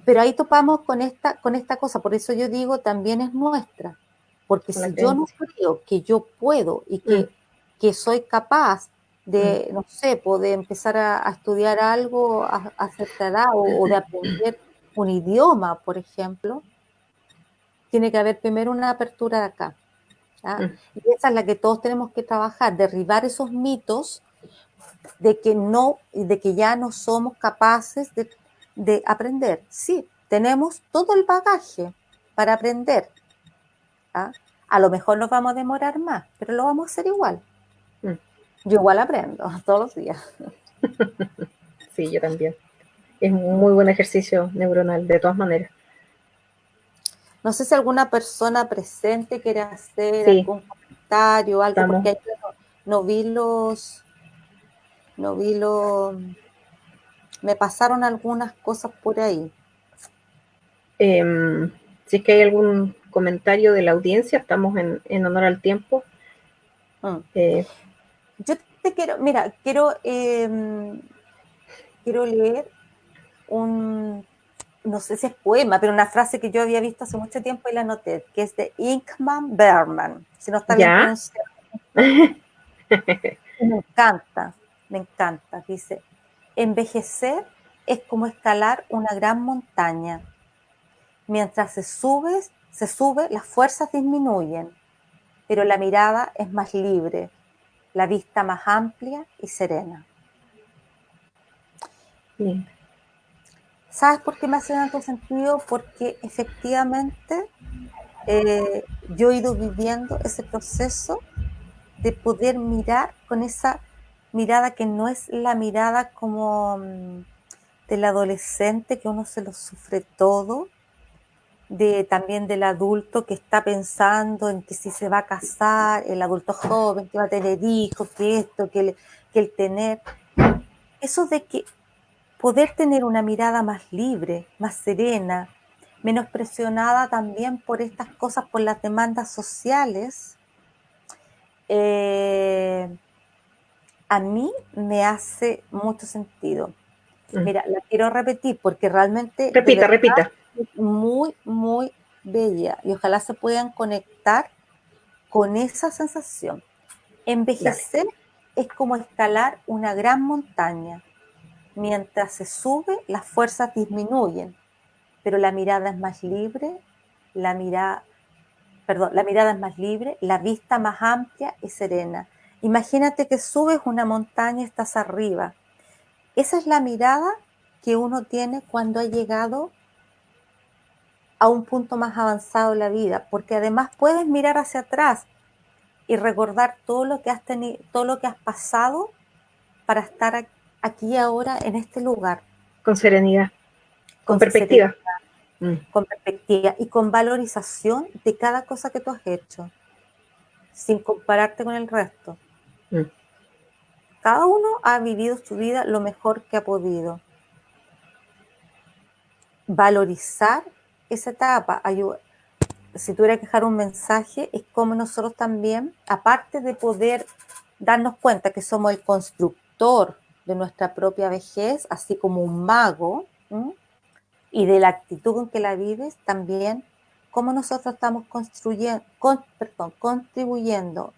pero ahí topamos con esta cosa, por eso yo digo, también es nuestra, porque Con la si yo no creencia. creo que yo puedo y Mm. que soy capaz Mm. de, no sé, de empezar a estudiar algo a cierta edad o de aprender un idioma, por ejemplo, tiene que haber primero una apertura de acá. ¿Ya? Mm. Y esa es la que todos tenemos que trabajar, derribar esos mitos de que ya no somos capaces de aprender. Sí, tenemos todo el bagaje para aprender. ¿Ah? A lo mejor nos vamos a demorar más, pero lo vamos a hacer igual. Mm. Yo igual aprendo todos los días. Sí, yo también. Es un muy buen ejercicio neuronal, de todas maneras. No sé si alguna persona presente quiere hacer Sí, algún comentario o algo, estamos. porque ahí no vi no vi los, me pasaron algunas cosas por ahí. Si es que hay algún comentario de la audiencia, estamos en honor al tiempo. Mm. Eh, Yo te quiero, mira, quiero leer no sé si es poema, pero una frase que yo había visto hace mucho tiempo y la anoté, que es de Ingmar Bergman, si no está bien ya. pronunciado. Me encanta. Dice, envejecer es como escalar una gran montaña. Mientras se sube, las fuerzas disminuyen, pero la mirada es más libre, la vista más amplia y serena. Bien. ¿Sabes por qué me hace tanto sentido? Porque efectivamente yo he ido viviendo ese proceso de poder mirar con esa mirada que no es la mirada como del adolescente, que uno se lo sufre todo, también del adulto que está pensando en que si se va a casar, el adulto joven que va a tener hijos, que esto, que el tener. Eso de que poder tener una mirada más libre, más serena, menos presionada también por estas cosas, por las demandas sociales, eh, a mí me hace mucho sentido. Mm. Mira, la quiero repetir porque realmente, de Repita, verdad, repita. es muy, muy bella y ojalá se puedan conectar con esa sensación. Dale. Envejecer es como escalar una gran montaña. Mientras se sube, las fuerzas disminuyen, pero la mirada es más libre, la mirada, la mirada es más libre, la vista más amplia y serena. Imagínate que subes una montaña y estás arriba. Esa es la mirada que uno tiene cuando ha llegado a un punto más avanzado en la vida, porque además puedes mirar hacia atrás y recordar todo lo que has tenido, todo lo que has pasado para estar aquí ahora en este lugar, Con serenidad, con con serenidad, perspectiva. Mm. con perspectiva y con valorización de cada cosa que tú has hecho, sin compararte con el resto. Mm. Cada uno ha vivido su vida lo mejor que ha podido. Valorizar esa etapa, si tuviera que dejar un mensaje, es como nosotros también, aparte de poder darnos cuenta que somos el constructor de nuestra propia vejez, así como un mago, ¿m? Y de la actitud con que la vives, también cómo nosotros estamos contribuyendo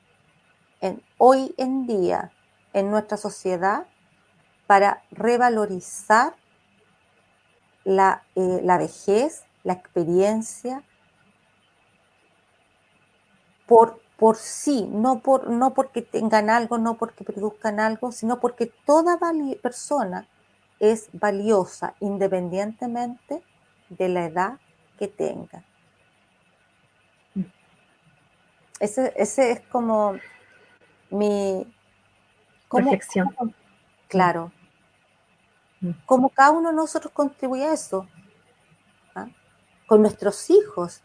hoy en día en nuestra sociedad para revalorizar la vejez, la experiencia, por sí, no porque tengan algo, no porque produzcan algo, sino porque toda persona es valiosa independientemente de la edad que tenga. Ese es como mi, Reflexión. Mm. claro, Mm. cómo cada uno de nosotros contribuye a eso, ¿ah? Con nuestros hijos.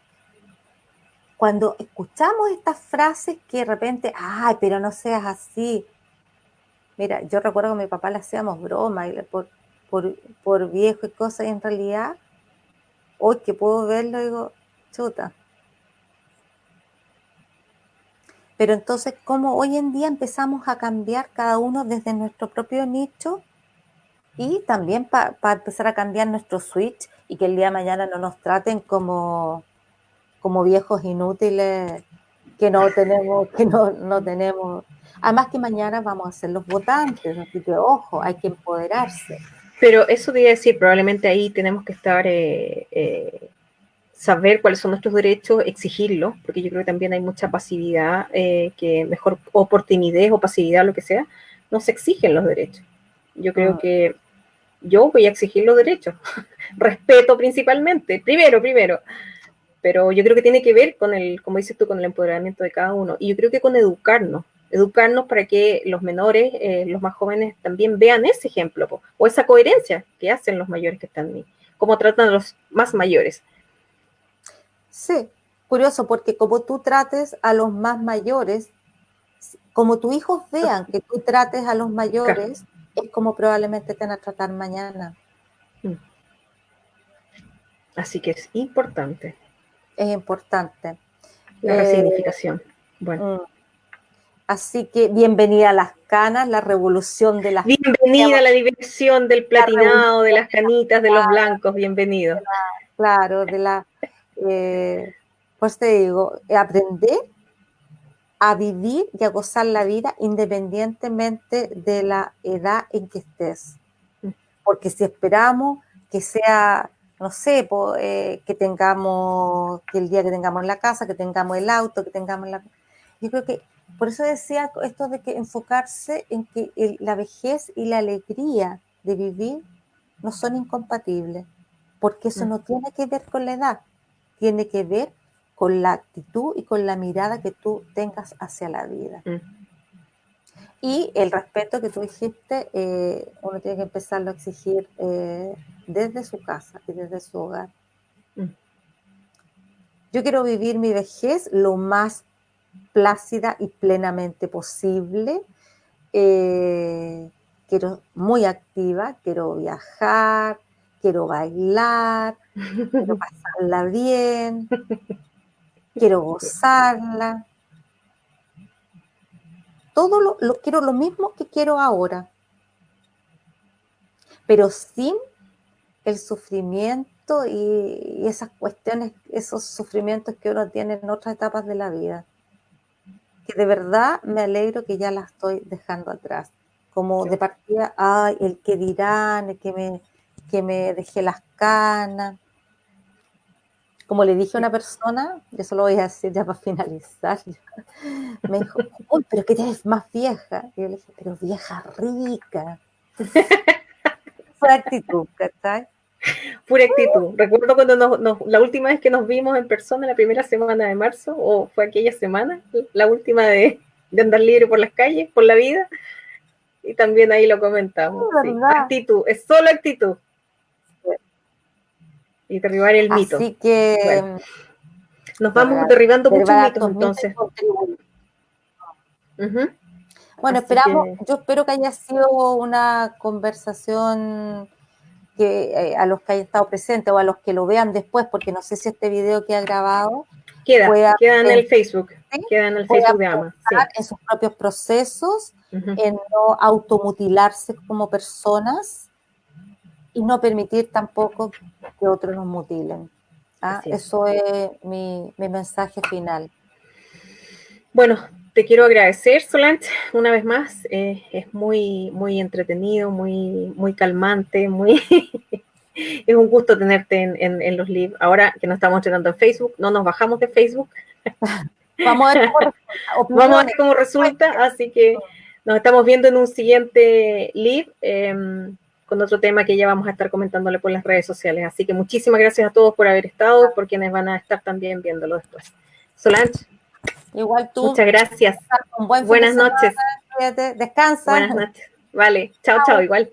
Cuando escuchamos estas frases que de repente, ay, pero no seas así. Mira, yo recuerdo que a mi papá le hacíamos broma por, por viejo y cosas, y en realidad, hoy que puedo verlo, digo, chuta, Pero entonces, como hoy en día empezamos a cambiar cada uno desde nuestro propio nicho y también para empezar a cambiar nuestro switch y que el día de mañana no nos traten como viejos inútiles que no tenemos, no tenemos. Además que mañana vamos a ser los votantes, así que ojo, hay que empoderarse. Pero eso te iba a decir, probablemente ahí tenemos que estar, saber cuáles son nuestros derechos, exigirlos, porque yo creo que también hay mucha pasividad, que mejor, o por timidez o pasividad, lo que sea, no se exigen los derechos. Yo creo que yo voy a exigir los derechos, respeto principalmente, primero, pero yo creo que tiene que ver con el, como dices tú, con el empoderamiento de cada uno, y yo creo que con educarnos para que los menores, los más jóvenes también vean ese ejemplo, o esa coherencia que hacen los mayores que están ahí, cómo tratan a los más mayores. Sí, curioso, porque como tú trates a los más mayores, como tus hijos vean que tú trates a los mayores, es como probablemente te van a tratar mañana. Así que es importante. Es importante. La resignificación. Bueno. Así que bienvenida a las canas, la revolución de las bienvenida a la diversión del platinado, de las canitas, de los blancos, bienvenido. Claro, pues te digo, aprender a vivir y a gozar la vida independientemente de la edad en que estés. Porque si esperamos que sea, no sé, que tengamos, que el día que tengamos la casa, que tengamos el auto, que tengamos la... Yo creo que, por eso decía esto de que enfocarse en que la vejez y la alegría de vivir no son incompatibles, porque eso no tiene que ver con la edad, tiene que ver con la actitud y con la mirada que tú tengas hacia la vida. Y el respeto que tú dijiste, uno tiene que empezarlo a exigir desde su casa y desde su hogar. Yo quiero vivir mi vejez lo más plácida y plenamente posible. Quiero muy activa, quiero viajar, quiero bailar, quiero pasarla bien, quiero gozarla. Todo lo quiero lo mismo que quiero ahora, pero sin el sufrimiento y esas cuestiones, esos sufrimientos que uno tiene en otras etapas de la vida. Que de verdad me alegro que ya las estoy dejando atrás. Como de partida, ay, el que dirán, el que me dejé las canas. Como le dije a una persona, yo solo voy a decir ya para finalizar, me dijo, uy, pero que te ves más vieja. Y yo le dije, pero vieja rica. Fue actitud, ¿cachai? Pura actitud. Recuerdo cuando la última vez que nos vimos en persona, la primera semana de marzo, o fue aquella semana, la última de andar libre por las calles, por la vida, y también ahí lo comentamos. Sí, actitud, es solo actitud. Y derribar el mito. Así que... Bueno, nos vamos derribando muchos mitos, entonces. Bueno, esperamos, yo espero que haya sido una conversación que a los que hayan estado presentes o a los que lo vean después, porque no sé si este video queda grabado. Queda en el Facebook. ¿Sí? Queda en el Facebook de AMA. Sí. En sus propios procesos, en no automutilarse como personas y no permitir tampoco que otros nos mutilen. Eso es mi mensaje final. Bueno, te quiero agradecer, Solange, una vez más. Es muy, muy entretenido, muy, muy calmante, muy... Es un gusto tenerte en los live. Ahora que nos estamos entrenando en Facebook, no nos bajamos de Facebook. Vamos a ver cómo resulta, así que nos estamos viendo en un siguiente live con otro tema que ya vamos a estar comentándole por las redes sociales. Así que muchísimas gracias a todos por haber estado, por quienes van a estar también viéndolo después. Solange. Igual tú. Muchas gracias. Buenas noches. Descansa. Buenas noches. Vale. Chao, chao. Igual.